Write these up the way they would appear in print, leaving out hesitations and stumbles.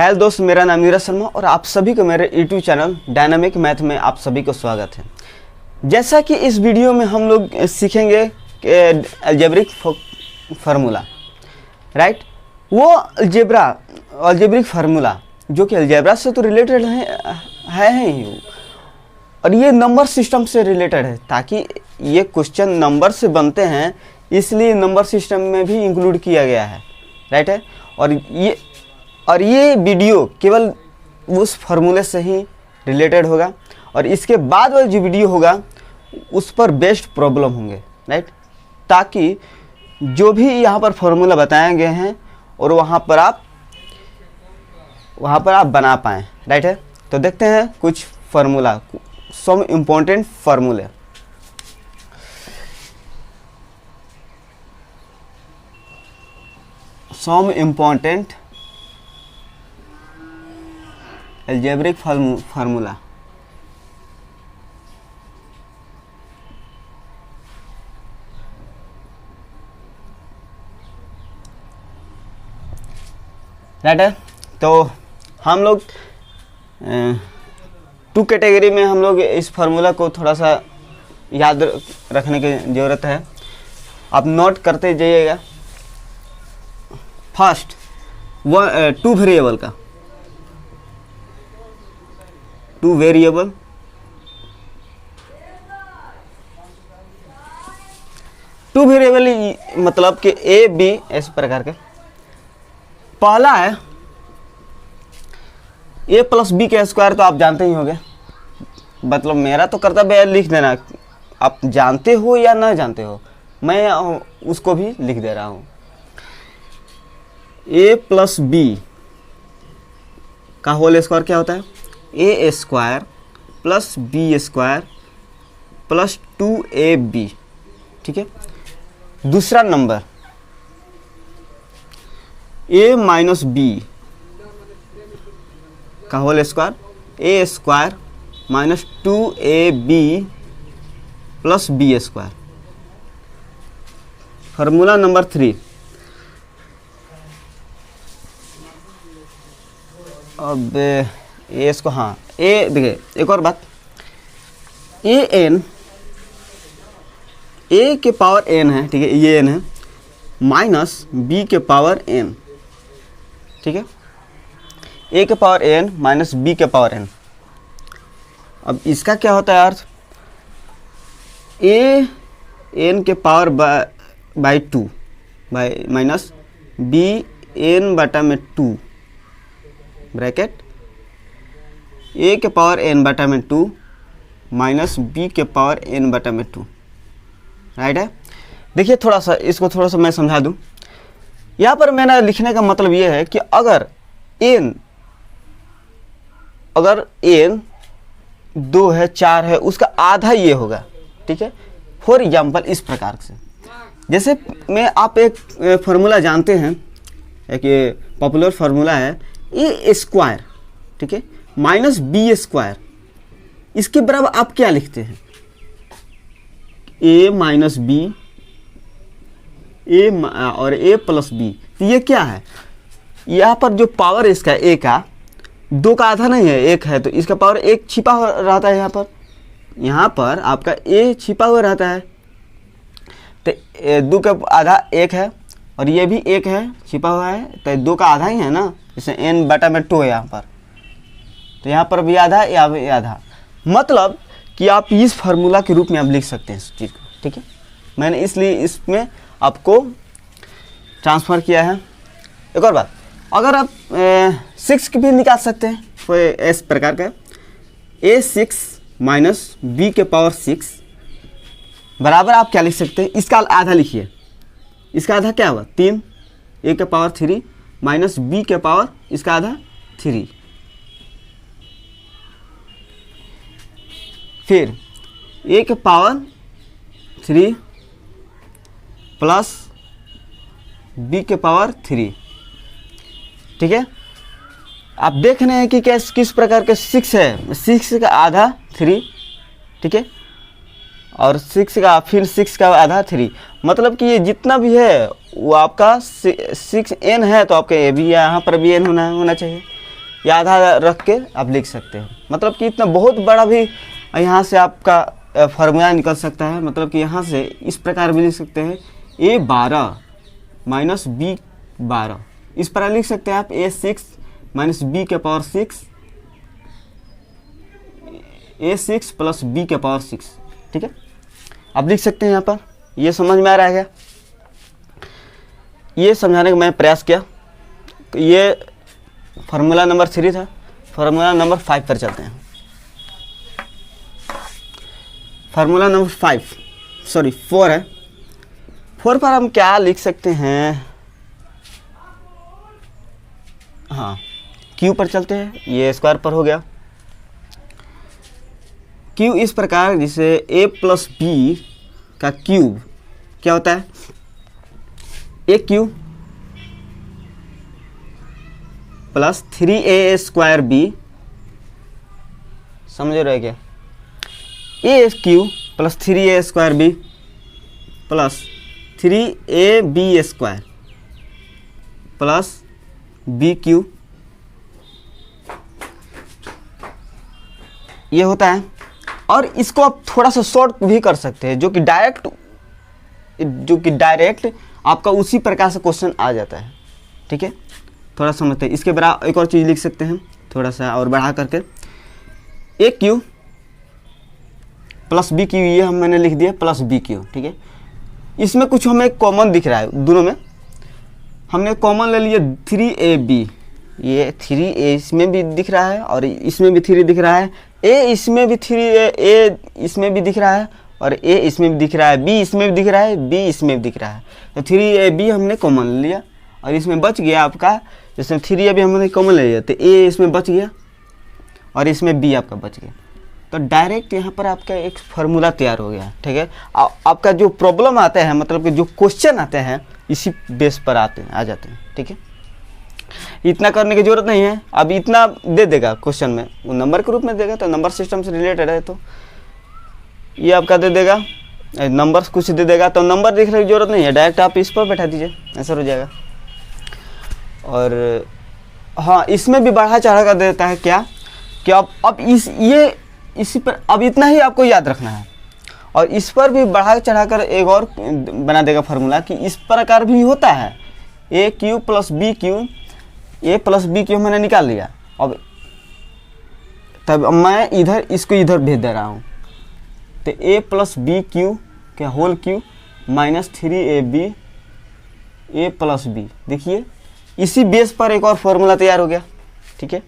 Hello दोस्त, मेरा नाम नीरज शर्मा और आप सभी को मेरे यूट्यूब चैनल डायनामिक मैथ में आप सभी को स्वागत है। जैसा कि इस वीडियो में हम लोग सीखेंगे अलजेब्रिक फार्मूला, राइट। वो अलजेब्रिक फार्मूला जो कि अलजेब्रा से तो रिलेटेड है ही, और ये नंबर सिस्टम से रिलेटेड है, ताकि ये क्वेश्चन नंबर से बनते हैं इसलिए नंबर सिस्टम में भी इंक्लूड किया गया है, राइट है। और ये वीडियो केवल उस फार्मूले से ही रिलेटेड होगा, और इसके बाद वाला जो वीडियो होगा उस पर बेस्ड प्रॉब्लम होंगे, राइट, ताकि जो भी यहाँ पर फार्मूला बताए गए हैं और वहाँ पर आप बना पाएँ, राइट है। तो देखते हैं कुछ फार्मूला, सम इम्पोर्टेंट फार्मूले। Some important algebraic formula. Right है। तो हम लोग 2 कैटेगरी में हम लोग इस फार्मूला को थोड़ा सा याद रखने की ज़रूरत है, आप नोट करते जाइएगा। फर्स्ट 2 वेरिएबल का, 2 वेरिएबल, मतलब कि ए बी इस प्रकार के। पहला है a प्लस बी का स्क्वायर, तो आप जानते ही होंगे, मतलब मेरा तो कर्तव्य है लिख देना, आप जानते हो या ना जानते हो, मैं उसको भी लिख दे रहा हूँ। a प्लस बी का होल स्क्वायर क्या होता है? A square plus b square plus 2ab, ठीक है। दूसरा नंबर a माइनस बी का whole square, a square minus 2ab plus b square. Formula number 3, अब इसको, हाँ, ए देखिए एक और बात, ए के पावर n है, ठीक है, ये n है, माइनस बी के पावर n, ठीक है, a के पावर n माइनस बी के पावर n। अब इसका क्या होता है अर्थ? a n के power by 2 minus b n बटा में 2 ब्रैकेट a के पावर n बटा में 2 माइनस बी के पावर n बटा में 2, राइट है। देखिए थोड़ा सा मैं समझा दूं। यहाँ पर मैंने लिखने का मतलब ये है कि अगर n 2 है, 4 है, उसका आधा ये होगा, ठीक है। फॉर एग्जाम्पल इस प्रकार से, जैसे आप एक फार्मूला जानते हैं, एक ये पॉपुलर फार्मूला है ए स्क्वायर, ठीक है, माइनस बी स्क्वायर, इसके बराबर आप क्या लिखते हैं? ए माइनस बी, ए और ए प्लस बी। तो ये क्या है? यहाँ पर जो पावर इसका ए का 2 का आधा नहीं है, 1 है, तो इसका पावर 1 छिपा हुआ रहता है। यहाँ पर आपका ए छिपा हुआ रहता है, तो 2 का आधा 1 है, और ये भी 1 है, छिपा हुआ है, तो 2 का आधा ही है ना, जैसे n बटा में 2 है यहाँ पर, तो यहाँ पर भी आधा, यहाँ भी आधा। मतलब कि आप इस फार्मूला के रूप में आप लिख सकते हैं इस चीज़ को, ठीक है। मैंने इसलिए इसमें आपको ट्रांसफ़र किया है। एक और बात, अगर आप 6 की भी निकाल सकते हैं, तो इस प्रकार का a6 माइनस बी के पावर 6 बराबर आप क्या लिख सकते हैं? इसका आधा लिखिए, इसका आधा क्या हुआ? 3, a के पावर 3 माइनस बी के पावर इसका आधा 3, फिर a के पावर 3 प्लस b के पावर 3, ठीक है। आप देख रहे हैं कि किस प्रकार के 6 है, 6 का आधा 3, ठीक है, और 6 का फिर 6 का आधा 3, मतलब कि ये जितना भी है वो आपका 6n है, तो आपका ये भी यहाँ पर भी n होना चाहिए। या आधा रख के आप लिख सकते हैं। मतलब कि इतना बहुत बड़ा भी यहाँ से आपका फार्मूला निकल सकता है। मतलब कि यहाँ से इस प्रकार भी लिख सकते हैं A12 माइनस B12, इस प्रकार लिख सकते हैं आप A6 माइनस B के पावर 6, A6 प्लस B के पावर 6। ठीक है, आप लिख सकते हैं यहाँ पर। ये समझ में आ रहा है क्या? ये समझाने का मैं प्रयास किया। ये फार्मूला नंबर 3 था। फार्मूला नंबर 5 पर चलते हैं। फार्मूला नंबर 4 है। 4 पर हम क्या लिख सकते हैं? हाँ, Q पर चलते हैं। ये स्क्वायर पर हो गया। Q इस प्रकार, जिसे A प्लस B का क्यूब क्या होता है? AQ plus 3A square B, समझ रहे क्या? AQ plus 3A square B plus 3AB square plus BQ, ये होता है। और इसको आप थोड़ा सा शॉर्ट भी कर सकते हैं, जो कि डायरेक्ट आपका उसी प्रकार से क्वेश्चन आ जाता है। ठीक है, थोड़ा समझते हैं। इसके बराबर एक और चीज़ लिख सकते हैं, थोड़ा सा और बढ़ा करके AQ प्लस BQ, ये मैंने लिख दिया प्लस BQ। ठीक है, इसमें कुछ हमें कॉमन दिख रहा है। दोनों में हमने कॉमन ले लिया 3AB। ये 3A इसमें भी दिख रहा है और इसमें भी 3 दिख रहा है। A इसमें भी 3A इसमें भी दिख रहा है और A इसमें भी दिख रहा है। B इसमें भी दिख रहा है, B इसमें भी दिख रहा है। तो 3AB हमने कॉमन ले लिया और इसमें बच गया आपका, जैसे 3AB हमने कॉमन ले लिया तो A इसमें बच गया और इसमें B आपका बच गया। तो डायरेक्ट यहाँ पर आपका एक फार्मूला तैयार हो गया। ठीक है, आपका जो प्रॉब्लम आते हैं, मतलब कि जो क्वेश्चन आते हैं, इसी बेस पर आ जाते हैं। ठीक है, इतना करने की जरूरत नहीं है। अब इतना दे देगा क्वेश्चन में, वो नंबर के रूप में देगा, तो नंबर सिस्टम से रिलेटेड है, तो ये आपका दे देगा नंबर्स कुछ दे देगा, तो नंबर देखने की जरूरत नहीं है, डायरेक्ट आप इस पर बैठा दीजिए, ऐसा हो जाएगा। और हाँ, इसमें भी बढ़ा चढ़ा कर देता है क्या कि अब इसी पर अब इतना ही आपको याद रखना है। और इस पर भी बढ़ा चढ़ा कर एक और बना देगा फार्मूला कि इस प्रकार भी होता है। AQ plus BQ, A plus BQ मैंने निकाल लिया। अब तब मैं इधर इसको इधर भेज दे रहा हूँ, तो A प्लस BQ के whole cube minus 3AB A plus B। देखिए, इसी बेस पर एक और फार्मूला तैयार हो गया। ठीक है,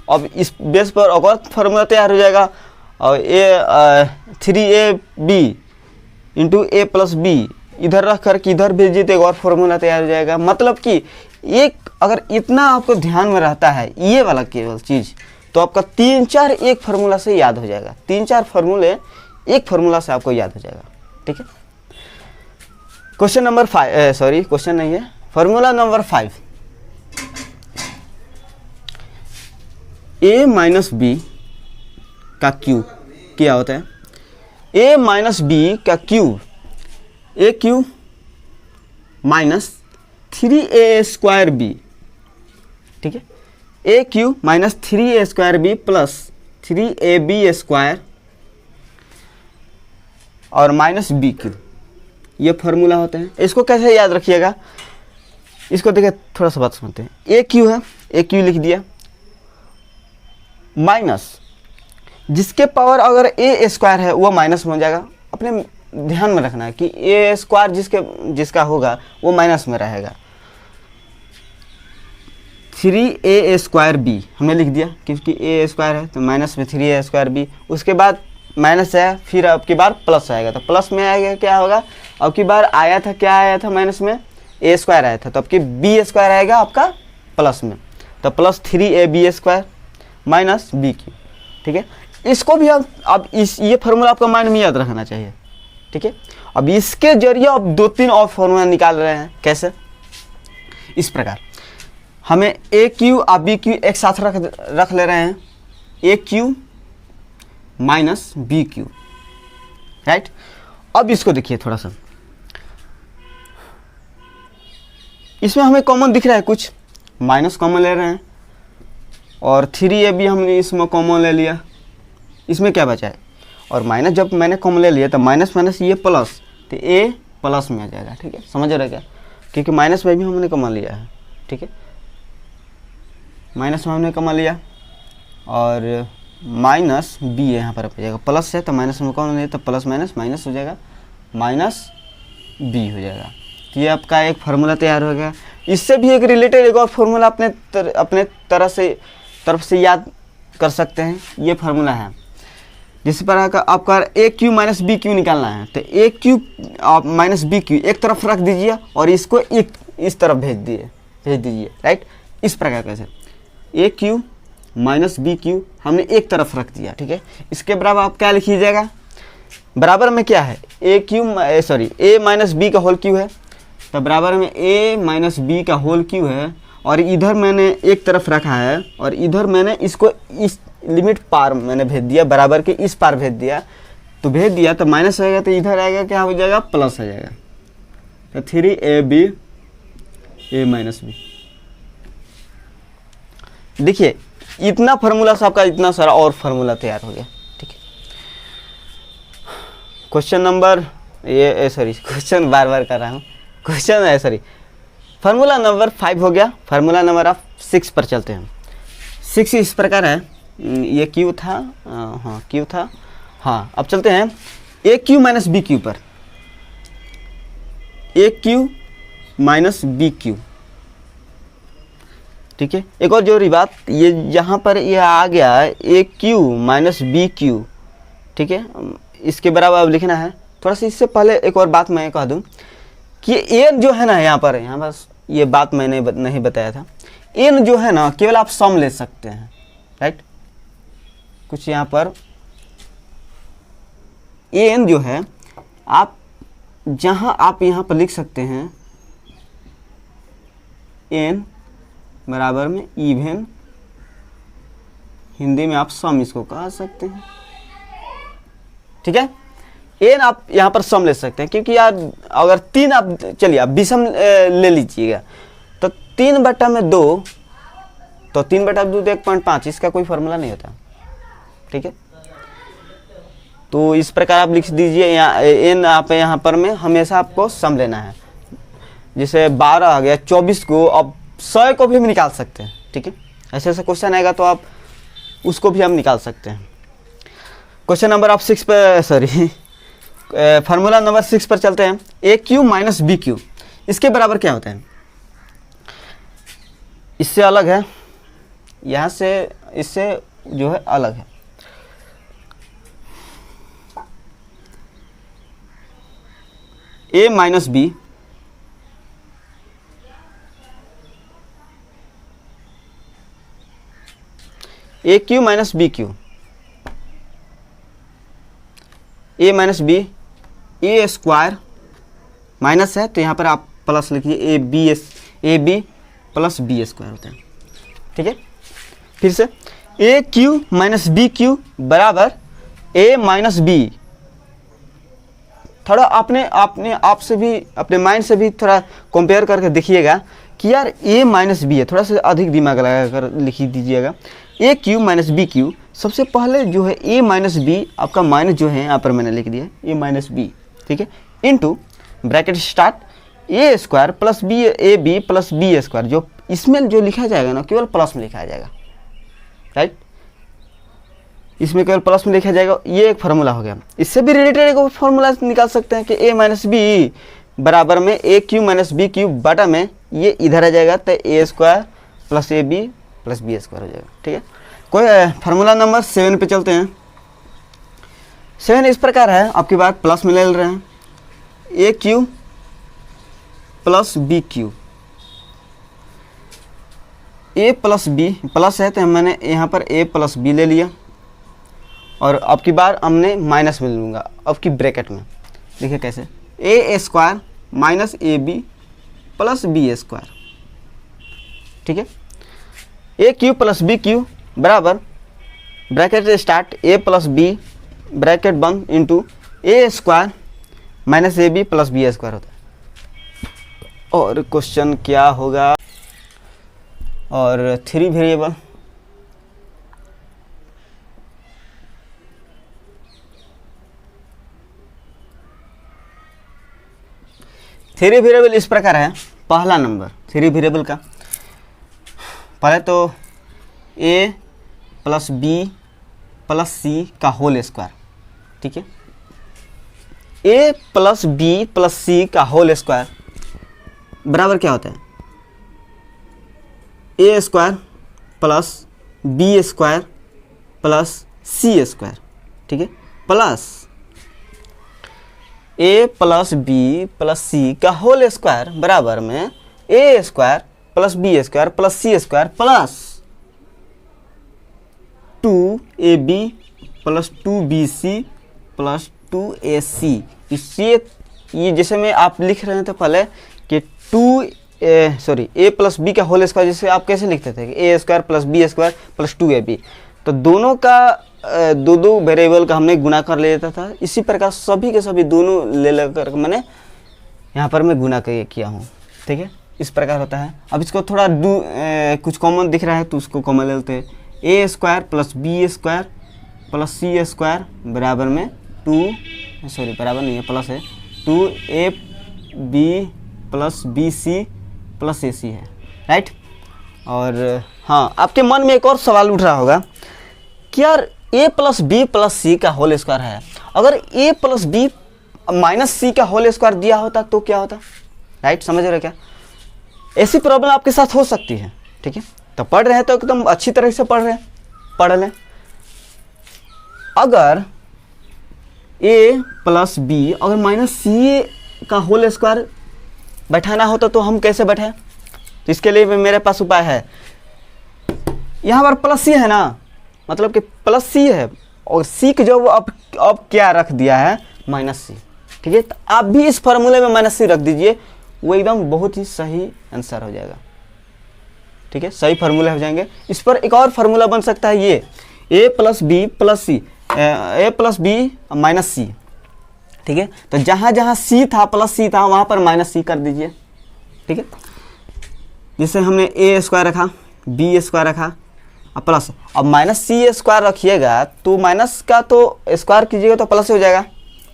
अब इस बेस पर एक और फार्मूला तैयार हो जाएगा और 3AB into A plus B इधर रख कर के इधर भेजिए तो एक और फार्मूला तैयार हो जाएगा। मतलब कि एक अगर इतना आपको ध्यान में रहता है ये वाला केवल चीज़, तो आपका 3-4 एक फार्मूला से याद हो जाएगा। 3-4 फार्मूले एक फार्मूला से आपको याद हो जाएगा। ठीक है, क्वेश्चन नंबर 5, सॉरी क्वेश्चन नहीं है, formula number 5। A minus B का क्यूब क्या होता है? A माइनस B का cube AQ minus 3A square B। ठीक है, AQ minus 3A square B plus 3AB square और माइनस BQ, ये फार्मूला होते हैं। इसको कैसे याद रखिएगा, इसको देखिए, थोड़ा सा बात सुनते हैं। AQ है, AQ लिख दिया, माइनस जिसके पावर अगर A स्क्वायर है वो माइनस में हो जाएगा। अपने ध्यान में रखना है कि A स्क्वायर जिसका होगा वो माइनस में रहेगा। 3A स्क्वायर B हमने लिख दिया क्योंकि A स्क्वायर है तो माइनस में 3A स्क्वायर B। उसके बाद माइनस है, फिर अब की बार प्लस आएगा, तो प्लस में आएगा क्या होगा, अब की बार आया था क्या आया था माइनस में, A स्क्वायर आया था, तो अब की B स्क्वायर आएगा आपका प्लस में, तो plus 3AB square minus BQ। ठीक है, इसको भी अब ये फार्मूला आपका माइंड में याद रखना चाहिए। ठीक है, अब इसके जरिए अब 2-3 और फार्मूला निकाल रहे हैं। कैसे? इस प्रकार हमें AQ और BQ एक साथ रख ले रहे हैं, AQ माइनस BQ, राइट। अब इसको देखिए थोड़ा सा, इसमें हमें कॉमन दिख रहा है, कुछ माइनस कॉमन ले रहे हैं, और 3ab हमने इसमें कॉमन ले लिया, इसमें क्या बचा है, और माइनस जब मैंने कॉमन ले लिया तो माइनस माइनस ये प्लस, तो a प्लस में आ जाएगा। ठीक है, समझ रहे क्या, क्योंकि माइनस में भी हमने कॉमन लिया है। ठीक है, माइनस में हमने कॉमन लिया और माइनस b यहाँ पर आ जाएगा, प्लस है तो माइनस में कॉमन लिया तो प्लस माइनस माइनस हो जाएगा, माइनस b हो जाएगा। तो ये आपका एक फार्मूला तैयार हो गया। इससे भी एक रिलेटेड एक और फार्मूला अपने तरफ से याद कर सकते हैं। ये फार्मूला है जिस पर आपका ए क्यू माइनस बी क्यू निकालना है, तो ए क्यू आप माइनस बी क्यू एक तरफ रख दीजिए और इसको इस तरफ भेज दीजिए। राइट, इस प्रकार कैसे ए क्यू माइनस बी क्यू हमने एक तरफ रख दिया। ठीक है, इसके बराबर आप क्या लिख लीजिएगा, बराबर में क्या है ए माइनस बी का होल क्यू है, तो बराबर में ए माइनस बी का होल क्यू है, और इधर मैंने एक तरफ रखा है और इधर मैंने इसको इस लिमिट पार मैंने भेज दिया, बराबर के इस पार भेज दिया, तो माइनस आएगा तो इधर आएगा क्या हो जाएगा, प्लस आ जाएगा। तो 3ab a माइनस बी। देखिए इतना फार्मूला से आपका इतना सारा और फार्मूला तैयार हो गया। ठीक है, क्वेश्चन नंबर क्वेश्चन बार कर रहा हूँ, फार्मूला नंबर 5 हो गया। फार्मूला नंबर आप 6 पर चलते हैं। 6 इस प्रकार है, ये क्यू था, क्यू था, हाँ अब चलते हैं ए क्यू माइनस बी क्यू पर, ए क्यू माइनस बी क्यू। ठीक है, एक और जरूरी बात, ये यहाँ पर ये आ गया ए क्यू माइनस बी क्यू। ठीक है, इसके बराबर अब लिखना है। थोड़ा सा इससे पहले एक और बात मैं कह दूं कि एन जो है ना, यहाँ पर ये बात मैंने नहीं बताया था, एन जो है ना केवल आप सम ले सकते हैं। राइट, कुछ यहाँ पर एन जो है आप यहाँ पर लिख सकते हैं एन बराबर में इवन, हिंदी में आप सम इसको कह सकते हैं। ठीक है, एन आप यहाँ पर सम ले सकते हैं, क्योंकि यार अगर 3 आप चलिए आप विषम ले लीजिएगा तो 3/2, तो 3/2 तो 1.5, इसका कोई फार्मूला नहीं होता। ठीक है, तो इस प्रकार आप लिख दीजिए, यहाँ एन आप यहाँ पर में हमेशा आपको सम लेना है। जैसे 12 आ गया, 24 को अब 100 को भी हम निकाल सकते हैं। ठीक है, ऐसे क्वेश्चन आएगा तो आप उसको भी हम निकाल सकते हैं। क्वेश्चन नंबर आप 6 पर फार्मूला नंबर 6 पर चलते हैं। ए क्यू माइनस बी क्यू, इसके बराबर क्या होता है, इससे अलग है, यहाँ से इससे जो है अलग है। A minus b a cube minus b cube, a minus b, a square minus है तो यहाँ पर आप प्लस लिखिए, a b plus b square होता है। ठीक है, फिर से a cube minus b cube बराबर ए माइनस बी। थोड़ा अपने आप से भी, अपने माइंड से भी थोड़ा कंपेयर करके देखिएगा कि यार ए माइनस बी है, थोड़ा सा अधिक दिमाग लगा कर लिख दीजिएगा। ए क्यू माइनस बी क्यू, सबसे पहले जो है ए माइनस बी, आपका माइनस जो है यहाँ पर मैंने लिख दिया ए माइनस बी। ठीक है, into bracket start a square plus b a b plus b square, जो इसमें जो लिखा जाएगा ना केवल प्लस में लिखा जाएगा। राइट, इसमें केवल प्लस में लिखा जाएगा। ये एक फार्मूला हो गया। इससे भी रिलेटेड एक फार्मूला निकाल सकते हैं कि ए माइनस बी बराबर में a cube minus b cube बटा में ये इधर आ जाएगा, तो a square plus a b plus b square हो जाएगा। ठीक है, कोई फार्मूला नंबर 7 पे चलते हैं। 7 इस प्रकार है, आपकी बात प्लस में ले रहे हैं, ए क्यू प्लस बी क्यू, ए प्लस बी प्लस है तो मैंने यहाँ पर ए प्लस बी ले लिया, और अब की बार हमने माइनस में लूँगा। अब की ब्रैकेट में देखिए कैसे, a square minus a b plus b square. ठीक है, a cube plus b cube बराबर bracket start a plus b bracket बंद into a square minus a b plus b square होता है। और क्वेश्चन क्या होगा, और 3 वेरिएबल थ्री वेरिएबल इस प्रकार है। पहला नंबर थ्री वेरिएबल का, पहले तो a plus b plus c का होल स्क्वायर, ठीक है। a plus b plus c का होल स्क्वायर बराबर क्या होता है, a square plus b square plus c square, ठीक है, plus a plus b plus c का होल स्क्वायर बराबर में a square plus b square plus c square plus 2ab plus 2bc plus 2ac। इससे ये जैसे में आप लिख रहे हैं तो पहले कि a प्लस बी का होल स्क्वायर, जिसे आप कैसे लिखते थे कि a square plus b square plus 2ab, तो दोनों का दो वेरिएबल का हमने गुना कर लेता था। इसी प्रकार सभी के सभी दोनों ले लेकर मैंने यहाँ पर मैं गुना किया हूँ, ठीक है। इस प्रकार होता है। अब इसको थोड़ा कुछ कॉमन दिख रहा है तो उसको कॉमन ले लेते हैं। a square plus b square plus c square बराबर में बराबर नहीं है, प्लस है 2ab plus b c plus a c है, राइट। और हाँ, आपके मन में एक और सवाल उठ रहा होगा कि यार a plus b plus c का होल स्क्वायर है, अगर a plus b minus c का होल स्क्वायर दिया होता तो क्या होता, राइट। समझ रहे क्या, ऐसी प्रॉब्लम आपके साथ हो सकती है, ठीक है। तो पढ़ रहे हैं तो एकदम अच्छी तरह से पढ़ लें। अगर a प्लस बी अगर माइनस सी का होल स्क्वायर बैठाना होता तो हम कैसे बैठे, तो इसके लिए मेरे पास उपाय है। यहाँ पर प्लस सी है ना, मतलब कि प्लस सी है और सी के जो अब क्या रख दिया है माइनस सी, ठीक है। तो आप भी इस फार्मूले में माइनस सी रख दीजिए, वो एकदम बहुत ही सही आंसर हो जाएगा, ठीक है। सही फार्मूला हो जाएंगे। इस पर एक और फार्मूला बन सकता है, ये a plus b plus c, a plus b minus c, ठीक है। तो जहाँ जहाँ सी था प्लस सी था वहाँ पर माइनस सी कर दीजिए, ठीक है। जैसे हमने a स्क्वायर रखा, b स्क्वायर रखा और प्लस, अब माइनस सी स्क्वायर रखिएगा तो माइनस का तो स्क्वायर कीजिएगा तो प्लस हो जाएगा,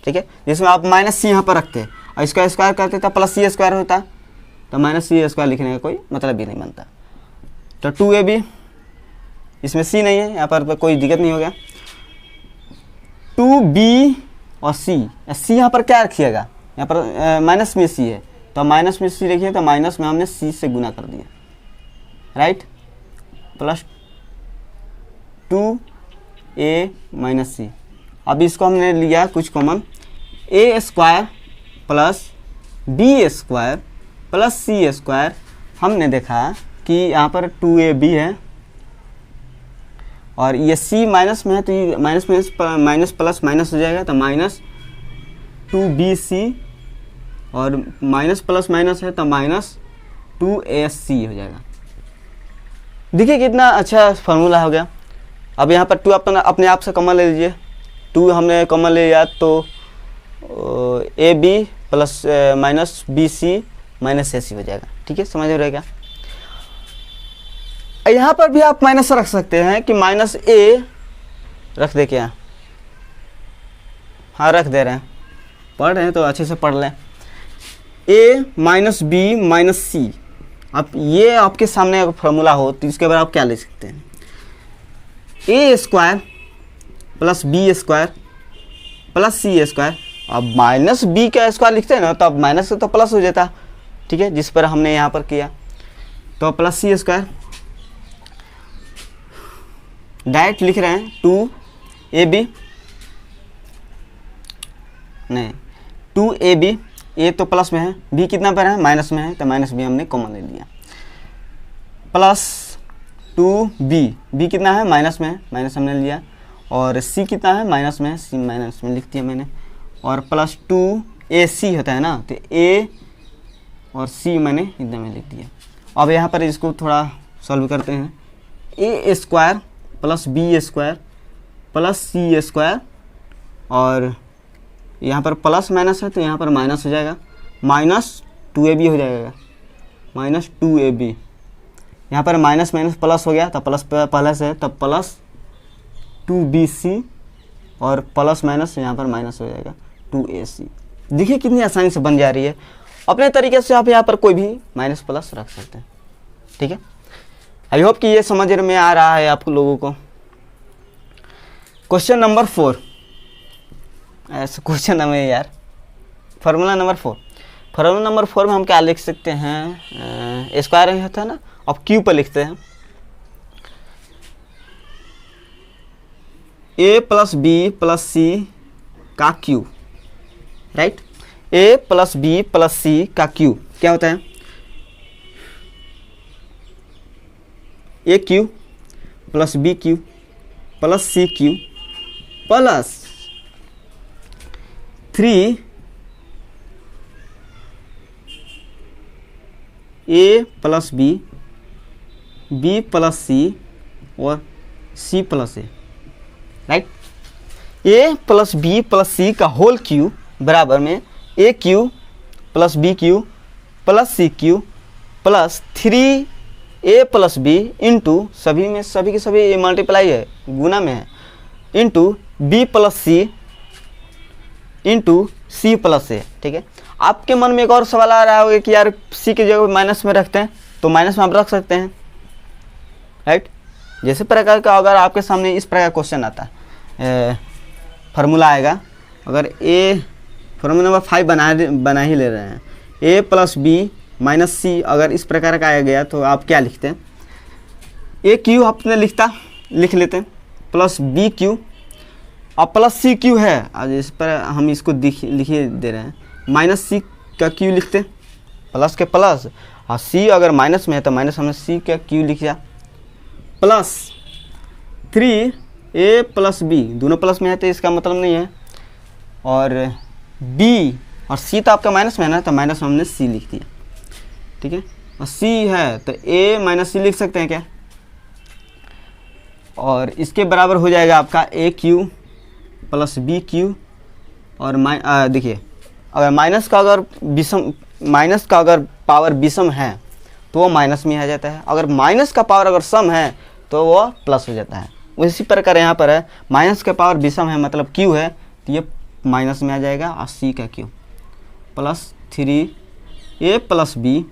ठीक है। जिसमें आप माइनस सी यहाँ पर रखते और इसका स्क्वायर करते तो प्लस सी स्क्वायर होता, तो माइनस सी स्क्वायर लिखने का कोई मतलब भी नहीं बनता। तो 2ab, इसमें सी नहीं है यहाँ पर कोई दिक्कत नहीं हो गया। 2b और सी यहाँ पर क्या रखिएगा, यहाँ पर माइनस में सी है तो माइनस में सी रखिए, तो माइनस में हमने सी से गुना कर दिया, राइट, प्लस 2a माइनस सी। अब इसको हमने लिया कुछ common, a square plus b square plus c square. हमने देखा कि यहाँ पर 2ab है और ये c माइनस में है तो ये माइनस प्लस माइनस हो जाएगा, तो माइनस 2bc और माइनस प्लस माइनस है तो माइनस 2ac हो जाएगा। देखिए कितना अच्छा फार्मूला हो गया। अब यहाँ पर 2 अपने आप से कॉमन ले लीजिए, 2 हमने कॉमन ले लिया तो ab plus minus bc minus ac हो जाएगा, ठीक है। समझ रहे क्या। यहाँ पर भी आप माइनस रख सकते हैं कि माइनस a रख दे क्या, हाँ रख दे रहे हैं, पढ़ रहे हैं तो अच्छे से पढ़ लें। a माइनस बी माइनस सी, अब ये आपके सामने अगर फॉर्मूला हो तो इसके बाद आप क्या ले सकते हैं, a square plus b square plus c square. अब माइनस बी का स्क्वायर लिखते हैं ना तो अब माइनस से तो प्लस हो जाता, ठीक है, जिस पर हमने यहाँ पर किया। तो प्लस सी स्क्वायर डायरेक्ट लिख रहे हैं 2ab, नहीं 2ab, a तो प्लस में है, b कितना पर है माइनस में है, तो माइनस b हमने कॉमन ले लिया, प्लस 2b, b कितना है माइनस में है, माइनस हमने लिया, और c कितना है माइनस में है, c माइनस में लिख दिया मैंने, और प्लस 2ac होता है ना, तो a और c मैंने इतना में लिख दिया। अब यहाँ पर इसको थोड़ा सॉल्व करते हैं, a square plus b square plus c square, और यहाँ पर प्लस माइनस है तो यहाँ पर माइनस हो जाएगा, माइनस 2ab हो जाएगा, माइनस 2ab। यहाँ पर माइनस माइनस प्लस हो गया तो प्लस प्लस है तब प्लस 2bc, और प्लस माइनस यहाँ पर माइनस हो जाएगा 2ac। देखिए कितनी आसानी से बन जा रही है। अपने तरीके से आप यहाँ पर कोई भी माइनस प्लस रख सकते हैं। ठीक है, आई होप कि ये समझ में आ रहा है आप लोगों को। क्वेश्चन नंबर 4, ऐसा क्वेश्चन हमें यार, फार्मूला नंबर 4। फार्मूला नंबर 4 में हम क्या लिख सकते हैं, स्क्वायर में होता है ना, अब क्यू पर लिखते हैं। A plus b plus c का cube, right. A plus b plus c का क्यू क्या होता है, a cube plus b cube plus c cube plus 3 a plus b, b plus c और c plus a, right. A plus b plus c का whole cube बराबर में a cube plus b cube plus c cube plus 3 a plus b into सभी में सभी के सभी A multiply है, गुना में है, into B plus c into सी प्लस ए। ठीक है, आपके मन में एक और सवाल आ रहा होगा कि यार सी की जगह माइनस में रखते हैं, तो माइनस में आप रख सकते हैं, राइट। जैसे प्रकार का अगर आपके सामने इस प्रकार क्वेश्चन आता है, फार्मूला आएगा, अगर ए फार्मूला नंबर 5 बना ही ले रहे हैं, ए प्लस बी माइनस सी, अगर इस प्रकार का आया गया तो आप क्या लिखते हैं, ए क्यू आपने लिख लेते हैं प्लस बी क्यू, अब प्लस सी क्यू है, आज इस पर हम इसको लिखिए दे रहे हैं, माइनस सी का क्यू लिखते हैं, प्लस के प्लस, और सी अगर माइनस में है तो माइनस, हमने सी का क्यू लिखा, प्लस 3 ए प्लस बी, दोनों प्लस में है तो इसका मतलब नहीं है, और बी और सी तो आपका माइनस में है ना, तो माइनस में हमने सी लिख दिया। ठीक है, और सी है तो ए माइनस सी लिख सकते हैं क्या, और इसके बराबर हो जाएगा आपका ए क्यू प्लस बी क्यू, और देखिए अगर माइनस का अगर पावर विषम है तो वो माइनस में आ जाता है, अगर माइनस का पावर अगर सम है तो वो प्लस हो जाता है। उसी प्रकार यहाँ पर है, माइनस का पावर विषम है मतलब क्यू है, तो ये माइनस में आ जाएगा, और सी का Q plus 3 a plus b,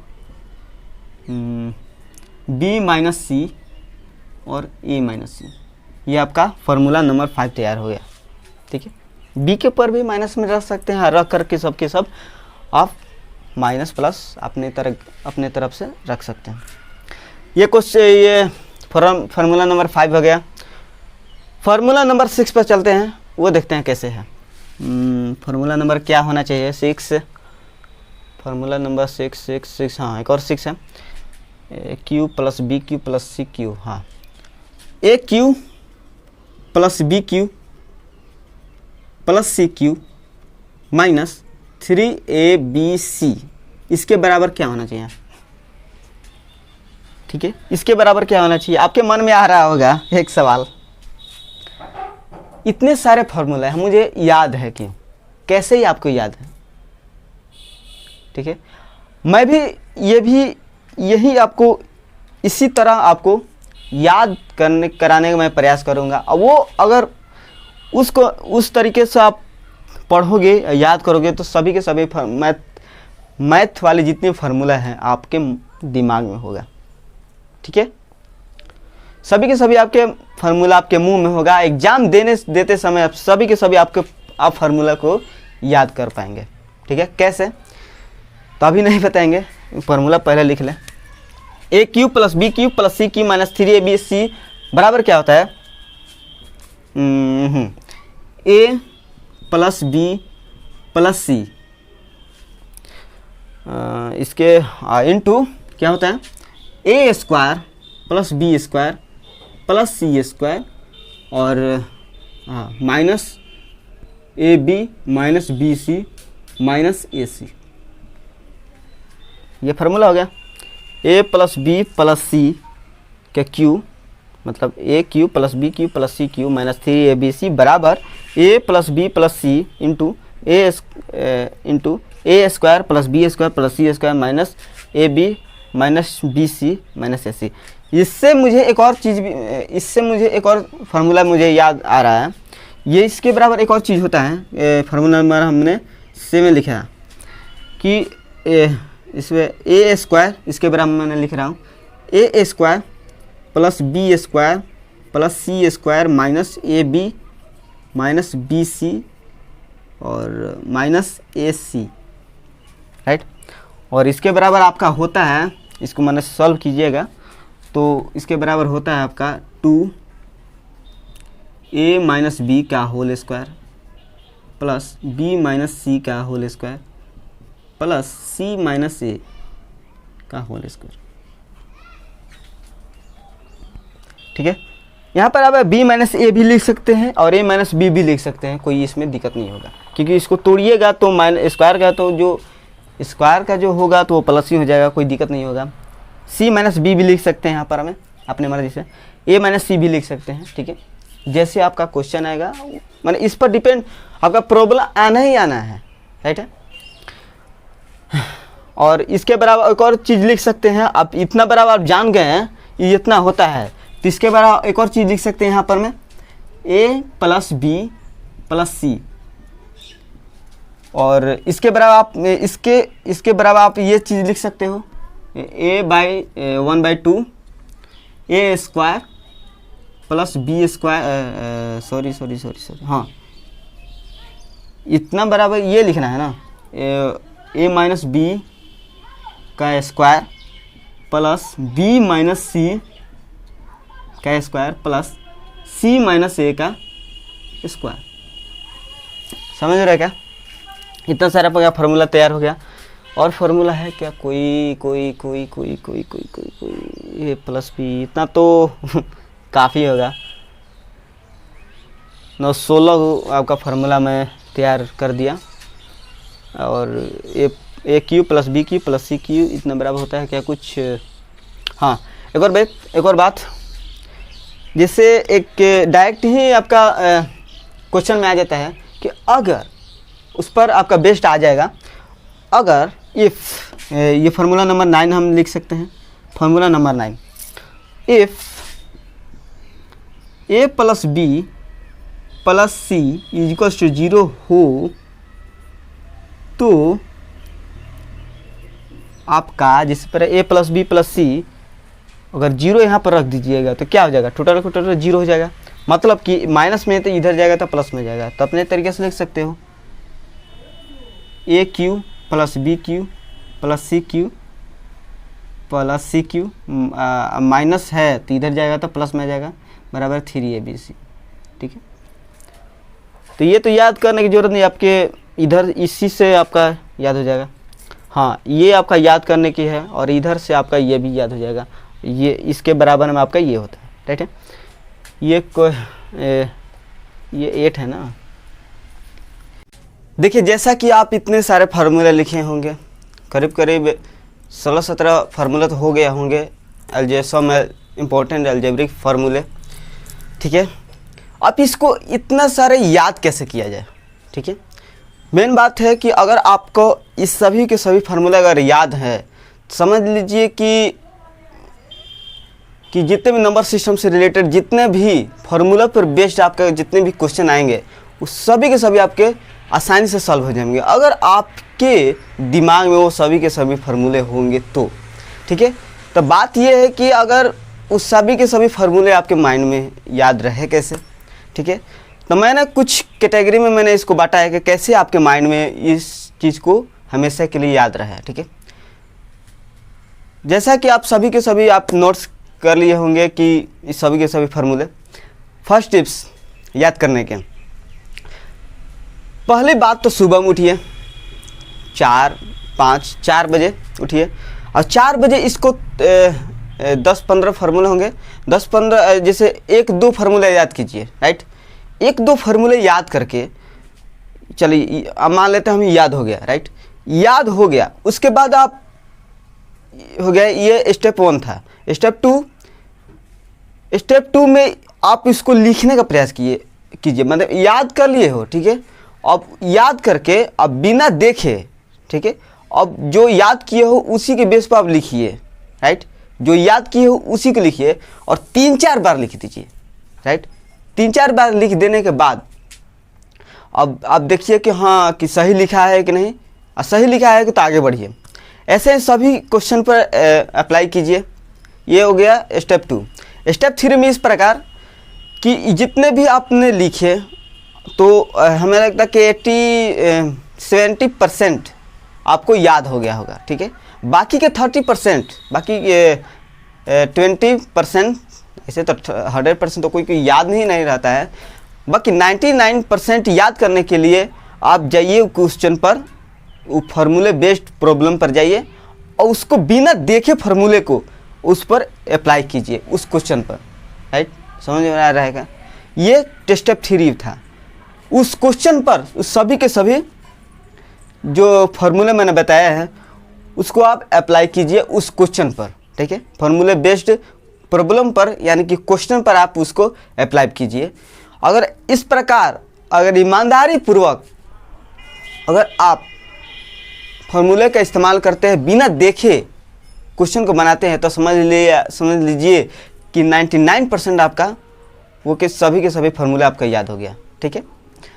B minus सी और ए माइनस सी, ये आपका फार्मूला नंबर 5 तैयार हो गया। ठीक है, बी के ऊपर भी माइनस में रख सकते हैं, रख करके सब के सब आप माइनस प्लस अपने तरफ से रख सकते हैं। ये फार्मूला नंबर 5 हो गया। फार्मूला नंबर 6 पर चलते हैं, वो देखते हैं कैसे है। फार्मूला नंबर क्या होना चाहिए, 6, फार्मूला नंबर 6, हाँ एक और 6 है, a cube plus b cube plus c cube, हाँ a cube plus b cube plus c cube minus 3abc, इसके बराबर क्या होना चाहिए। ठीक है, इसके बराबर क्या होना चाहिए, आपके मन में आ रहा होगा एक सवाल, इतने सारे फार्मूला है मुझे याद है कि कैसे ही आपको याद है। ठीक है, मैं भी यही आपको इसी तरह आपको याद कराने का मैं प्रयास करूंगा, और वो अगर उसको उस तरीके से आप पढ़ोगे याद करोगे तो सभी के सभी मैथ वाले जितने फार्मूला हैं आपके दिमाग में होगा। ठीक है, सभी के सभी आपके फार्मूला आपके मुंह में होगा, एग्जाम देते समय आप सभी के सभी आप फार्मूला को याद कर पाएंगे। ठीक है, कैसे तो अभी नहीं बताएंगे, फार्मूला पहले लिख लें। A cube plus b cube plus c cube minus 3abc बराबर क्या होता है, a plus b plus c, इसके इंटू क्या होता है, a square plus b square plus c square, और minus a b minus b c minus a c, ये फार्मूला हो गया। A plus b plus c का क्यू मतलब a cube plus b cube plus c cube minus 3abc बराबर ए plus b plus c into a square plus b square plus c square minus a b minus b c minus a c. इससे मुझे एक और formula मुझे याद आ रहा है, ये इसके बराबर एक और चीज़ होता है, फार्मूला नंबर हमने 7 लिखा है कि इसमें ए स्क्वायर, इसके बराबर मैंने लिख रहा हूँ a square plus b square plus c square minus a b minus b c और माइनस ए सी, राइट। और इसके बराबर आपका होता है, इसको मैंने सॉल्व कीजिएगा तो इसके बराबर होता है आपका 2a माइनस बी का whole square plus b minus c का whole square plus c minus a का होल स्क्वायर, ठीक है। यहाँ पर आप b माइनस ए भी लिख सकते हैं और a माइनस बी भी लिख सकते हैं, कोई इसमें दिक्कत नहीं होगा, क्योंकि इसको तोड़िएगा तो माइनस स्क्वायर का तो जो स्क्वायर का जो होगा तो वो प्लस ही हो जाएगा, कोई दिक्कत नहीं होगा। c माइनस बी भी लिख सकते हैं यहाँ पर हमें अपने मर्जी से, a माइनस सी भी लिख सकते हैं, ठीक है। जैसे आपका क्वेश्चन आएगा मैंने इस पर डिपेंड, आपका प्रॉब्लम आना ही आना है, राइट है। और इसके बराबर एक और चीज़ लिख सकते हैं, आप इतना बराबर आप जान गए हैं ये इतना होता है, तो इसके बराबर एक और चीज़ लिख सकते हैं यहाँ पर में a plus b plus c, और इसके बराबर आप इसके बराबर आप ये चीज़ लिख सकते हो a/1/2 a square plus b square, sorry हाँ, इतना बराबर ये लिखना है ना, a माइनस बी का square plus b minus c का square plus c minus a का स्क्वायर। समझ रहे क्या? इतना सारा आपका फार्मूला तैयार हो गया। और फार्मूला है क्या कोई ए प्लस बी, इतना तो काफ़ी होगा। 16 आपका फार्मूला मैं तैयार कर दिया। और a cube plus b cube plus c cube इतना बराबर होता है क्या कुछ। हाँ, एक और बात, जिससे एक डायरेक्ट ही आपका क्वेश्चन में आ जाता है कि अगर उस पर आपका बेस्ट आ जाएगा, अगर इफ़, ये फार्मूला नंबर 9 हम लिख सकते हैं। Formula number 9, if a plus b plus c is equals to 0 हो तो आपका जिस पर a plus b plus c अगर 0 यहाँ पर रख दीजिएगा तो क्या हो जाएगा, टोटल को टोटल 0 हो जाएगा। मतलब कि माइनस में तो इधर जाएगा तो प्लस में जाएगा। तो अपने तरीके से लिख सकते हो a cube plus b cube plus c cube plus c cube, minus है तो इधर जाएगा तो प्लस में जाएगा, बराबर 3abc। ठीक है, तो ये तो याद करने की ज़रूरत नहीं, आपके इधर इसी से आपका याद हो जाएगा। हाँ, ये आपका याद करने की है और इधर से आपका ये भी याद हो जाएगा। ये इसके बराबर में आपका ये होता है, राइट है। ये 8 है ना। देखिए, जैसा कि आप इतने सारे फार्मूले लिखे होंगे, करीब 16-17 फार्मूले तो हो गए होंगे, सब इम्पोर्टेंट अलजेब्रिक फार्मूले। ठीक है, अब इसको इतना सारे याद कैसे किया जाए। ठीक है, मेन बात है कि अगर आपको इस सभी के सभी फार्मूले अगर याद है, समझ लीजिए कि जितने भी नंबर सिस्टम से रिलेटेड जितने भी फार्मूला पर बेस्ड आपके जितने भी क्वेश्चन आएंगे, उस सभी के सभी आपके आसानी से सॉल्व हो जाएंगे, अगर आपके दिमाग में वो सभी के सभी फार्मूले होंगे तो। ठीक है, तो बात ये है कि अगर उस सभी के सभी फार्मूले आपके माइंड में याद रहे कैसे। ठीक है, तो मैंने कुछ कैटेगरी में मैंने इसको बांटा है कि कैसे आपके माइंड में इस चीज़ को हमेशा के लिए याद रहे। ठीक है, जैसा कि आप सभी के सभी आप नोट्स कर लिए होंगे कि इस सभी के सभी फार्मूले। फर्स्ट टिप्स याद करने के, पहली बात तो सुबह में उठिए 4 बजे उठिए और 4 बजे इसको 10-15 फार्मूले होंगे, 10-15 जैसे 1-2 फार्मूले याद कीजिए, राइट। 1-2 फार्मूले याद करके चलिए, अब मान लेते हैं हमें याद हो गया, राइट। याद हो गया, उसके बाद आप हो गया, ये स्टेप 1 था। स्टेप 2 में आप इसको लिखने का प्रयास कीजिए, मतलब याद कर लिए हो। ठीक है, अब याद करके अब बिना देखे, ठीक है, अब जो याद किए हो उसी के बेस पर आप लिखिए, राइट। जो याद किए हो उसी को लिखिए और 3-4 बार लिख दीजिए, राइट। 3-4 बार लिख देने के बाद अब आप देखिए कि हाँ कि सही लिखा है कि नहीं, और सही लिखा है कि तो आगे बढ़िए। ऐसे सभी क्वेश्चन पर अप्लाई कीजिए। ये हो गया स्टेप 2। स्टेप 3 में इस प्रकार कि जितने भी आपने लिखे तो हमें लगता है कि 70% आपको याद हो गया होगा, ठीक है। बाकी के 30%, बाकी 20%, ऐसे तो 100% तो कोई याद नहीं रहता है। बाकी 99% याद करने के लिए आप जाइए क्वेश्चन पर, वो फार्मूले बेस्ड प्रॉब्लम पर जाइए और उसको बिना देखे फार्मूले को उस पर अप्लाई कीजिए, उस क्वेश्चन पर, राइट। समझ में आ रहेगा। ये स्टेप 3 था। उस क्वेश्चन पर उस सभी के सभी जो फार्मूले मैंने बताया है उसको आप अप्लाई कीजिए उस क्वेश्चन पर, ठीक है। फार्मूले बेस्ड प्रॉब्लम पर यानी कि क्वेश्चन पर आप उसको अप्लाई कीजिए। अगर इस प्रकार अगर ईमानदारी पूर्वक अगर आप फार्मूले का इस्तेमाल करते हैं, बिना देखे क्वेश्चन को बनाते हैं, तो समझ लीजिए कि 99% आपका वो के सभी फार्मूला आपका याद हो गया, ठीक है।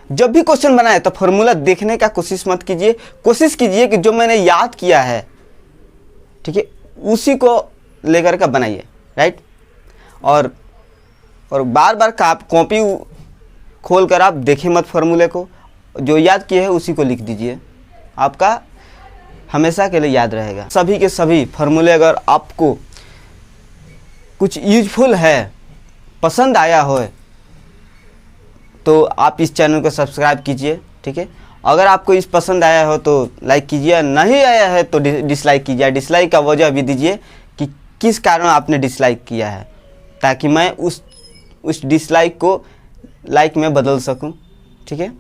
जब भी क्वेश्चन बनाए तो फार्मूला देखने का कोशिश मत कीजिए, कोशिश कीजिए कि जो मैंने याद किया है, ठीक है, उसी को लेकर का बनाइए, राइट। और बार बार का आप कॉपी खोल कर आप देखें मत फार्मूले को, जो याद किए है उसी को लिख दीजिए, आपका हमेशा के लिए याद रहेगा। सभी के सभी फार्मूले अगर आपको कुछ यूजफुल है, पसंद आया हो, तो आप इस चैनल को सब्सक्राइब कीजिए, ठीक है। अगर आपको इस पसंद आया हो तो लाइक कीजिए, नहीं आया है तो डिसलाइक कीजिए। डिसलाइक का वजह भी दीजिए कि किस कारण आपने डिसलाइक किया है, ताकि मैं उस डिसलाइक को लाइक में बदल सकूं, ठीक है।